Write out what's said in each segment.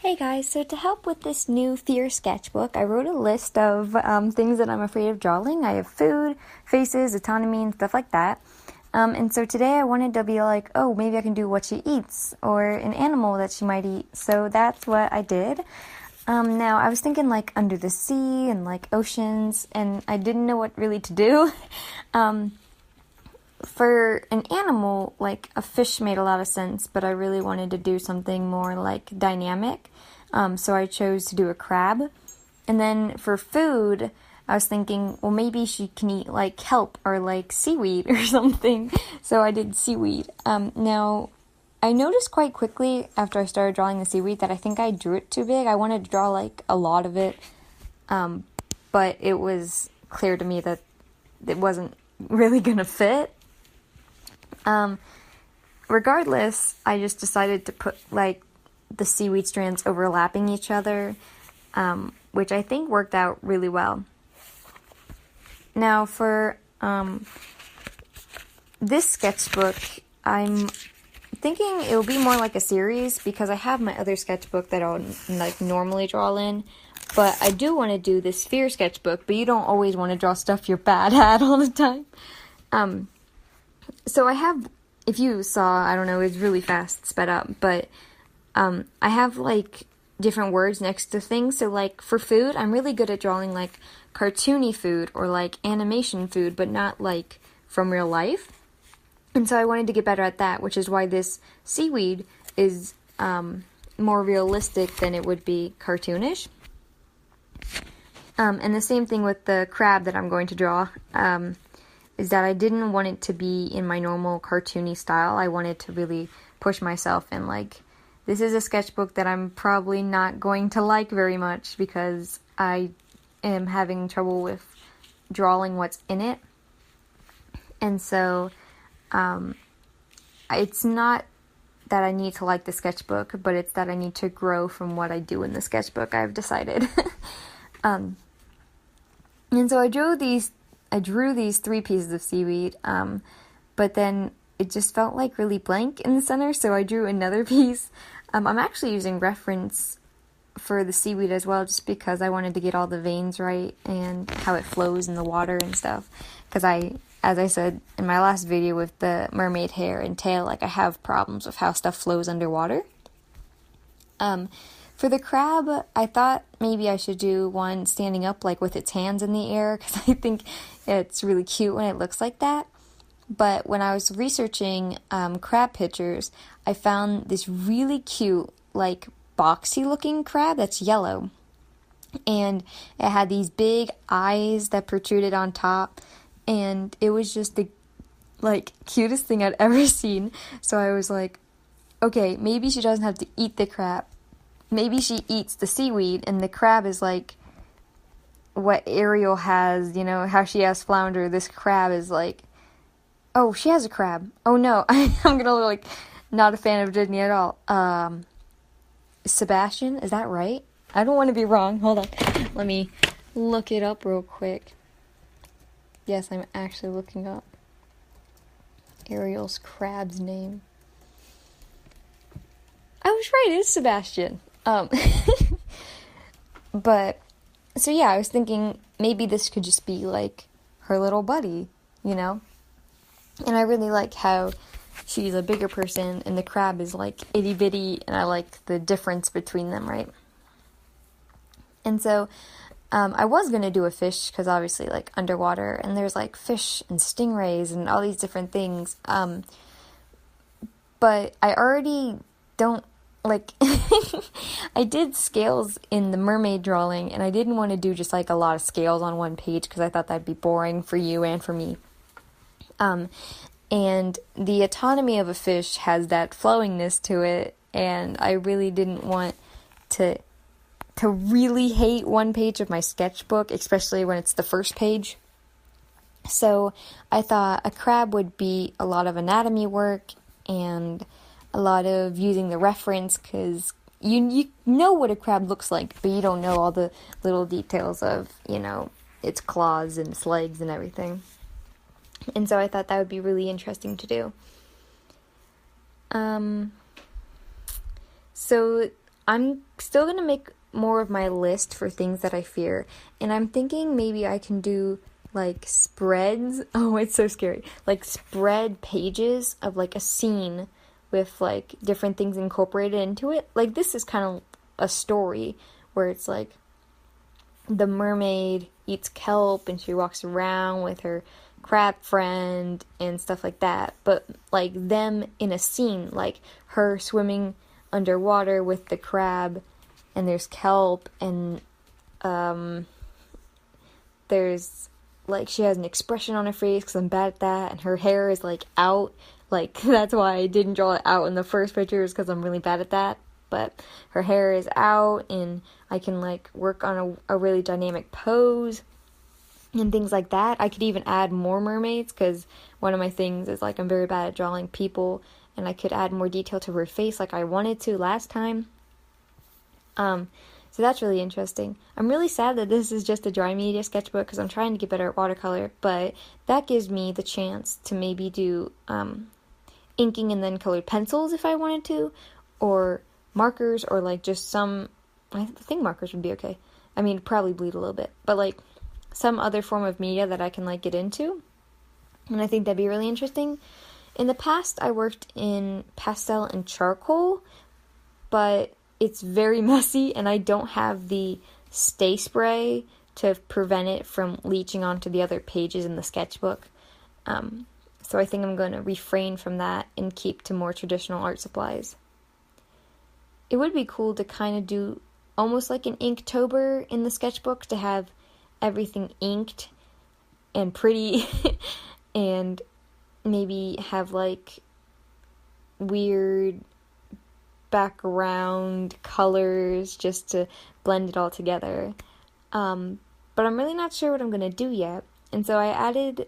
Hey guys, so to help with this new fear sketchbook, I wrote a list of things that I'm afraid of drawing. I have food, faces, autonomy, and stuff like that. And so today I wanted to be like, oh, maybe I can do what she eats or an animal that she might eat. So that's what I did. Now I was thinking like under the sea and like oceans, and I didn't know what really to do. For an animal, like a fish made a lot of sense, but I really wanted to do something more like dynamic. So I chose to do a crab. And then for food, I was thinking, well, maybe she can eat like kelp or like seaweed or something. So I did seaweed. Now, I noticed quite quickly after I started drawing the seaweed that I think I drew it too big. I wanted to draw like a lot of it, but it was clear to me that it wasn't really gonna fit. Regardless, I just decided to put like the seaweed strands overlapping each other, which I think worked out really well. Now for this sketchbook, I'm thinking it will be more like a series because I have my other sketchbook that I'll like normally draw in, but I do want to do this fear sketchbook, but you don't always want to draw stuff you're bad at all the time. So I have, if you saw, I don't know, it's really fast, sped up, but I have like different words next to things. So like for food, I'm really good at drawing like cartoony food or like animation food, but not like from real life. And so I wanted to get better at that, which is why this seaweed is more realistic than it would be cartoonish. And the same thing with the crab that I'm going to draw. Is that I didn't want it to be in my normal cartoony style. I wanted to really push myself and like, this is a sketchbook that I'm probably not going to like very much because I am having trouble with drawing what's in it. And so, it's not that I need to like the sketchbook, but it's that I need to grow from what I do in the sketchbook, I've decided. And so I drew these 3 pieces of seaweed, but then it just felt like really blank in the center, so I drew another piece. I'm actually using reference for the seaweed as well, just because I wanted to get all the veins right and how it flows in the water and stuff. Because as I said in my last video with the mermaid hair and tail, like I have problems with how stuff flows underwater. For the crab, I thought maybe I should do one standing up, like with its hands in the air, because I think it's really cute when it looks like that. But when I was researching crab pictures, I found this really cute, like boxy looking crab that's yellow. And it had these big eyes that protruded on top. And it was just the like cutest thing I'd ever seen. So I was like, okay, maybe she doesn't have to eat the crab. Maybe she eats the seaweed, and the crab is like what Ariel has, you know, how she has flounder. This crab is like, oh, she has a crab. Oh no, I'm gonna look like not a fan of Disney at all. Sebastian, is that right? I don't want to be wrong. Hold on. Let me look it up real quick. Yes, I'm actually looking up Ariel's crab's name. I was right, it's Sebastian. But, so yeah, I was thinking maybe this could just be like her little buddy, you know? And I really like how she's a bigger person and the crab is like itty bitty, and I like the difference between them, right? And so, I was gonna do a fish, because obviously like underwater, and there's like fish and stingrays and all these different things, but I already don't like I did scales in the mermaid drawing, and I didn't want to do just like a lot of scales on one page because I thought that'd be boring for you and for me. And the autonomy of a fish has that flowingness to it, and I really didn't want to really hate one page of my sketchbook, especially when it's the first page. So I thought a crab would be a lot of anatomy work and a lot of using the reference, because you know what a crab looks like, but you don't know all the little details of, you know, its claws and its legs and everything. And so I thought that would be really interesting to do. So I'm still going to make more of my list for things that I fear. And I'm thinking maybe I can do like spreads. Oh, it's so scary. Like spread pages of like a scene with like different things incorporated into it. Like this is kind of a story where it's like the mermaid eats kelp and she walks around with her crab friend and stuff like that. But like them in a scene, like her swimming underwater with the crab, and there's kelp, and there's like she has an expression on her face because I'm bad at that, and her hair is like out. Like that's why I didn't draw it out in the first picture, is because I'm really bad at that. But her hair is out, and I can like work on a really dynamic pose and things like that. I could even add more mermaids, because one of my things is like I'm very bad at drawing people, and I could add more detail to her face like I wanted to last time. So that's really interesting. I'm really sad that this is just a dry media sketchbook, because I'm trying to get better at watercolor, but that gives me the chance to maybe do inking and then colored pencils if I wanted to, or markers, or like just some, I think markers would be okay. I mean, probably bleed a little bit, but like some other form of media that I can like get into, and I think that'd be really interesting. In the past, I worked in pastel and charcoal, but it's very messy, and I don't have the stay spray to prevent it from leaching onto the other pages in the sketchbook. So I think I'm going to refrain from that and keep to more traditional art supplies. It would be cool to kind of do almost like an Inktober in the sketchbook, to have everything inked and pretty and maybe have like weird background colors just to blend it all together. But I'm really not sure what I'm going to do yet. And so I added,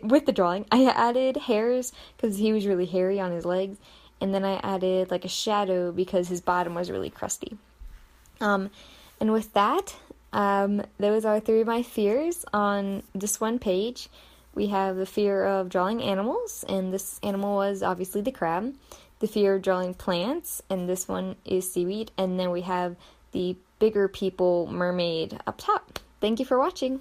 with the drawing, I added hairs because he was really hairy on his legs. And then I added like a shadow because his bottom was really crusty. And with that, those are 3 of my fears on this one page. We have the fear of drawing animals, and this animal was obviously the crab. The fear of drawing plants, and this one is seaweed. And then we have the bigger people mermaid up top. Thank you for watching.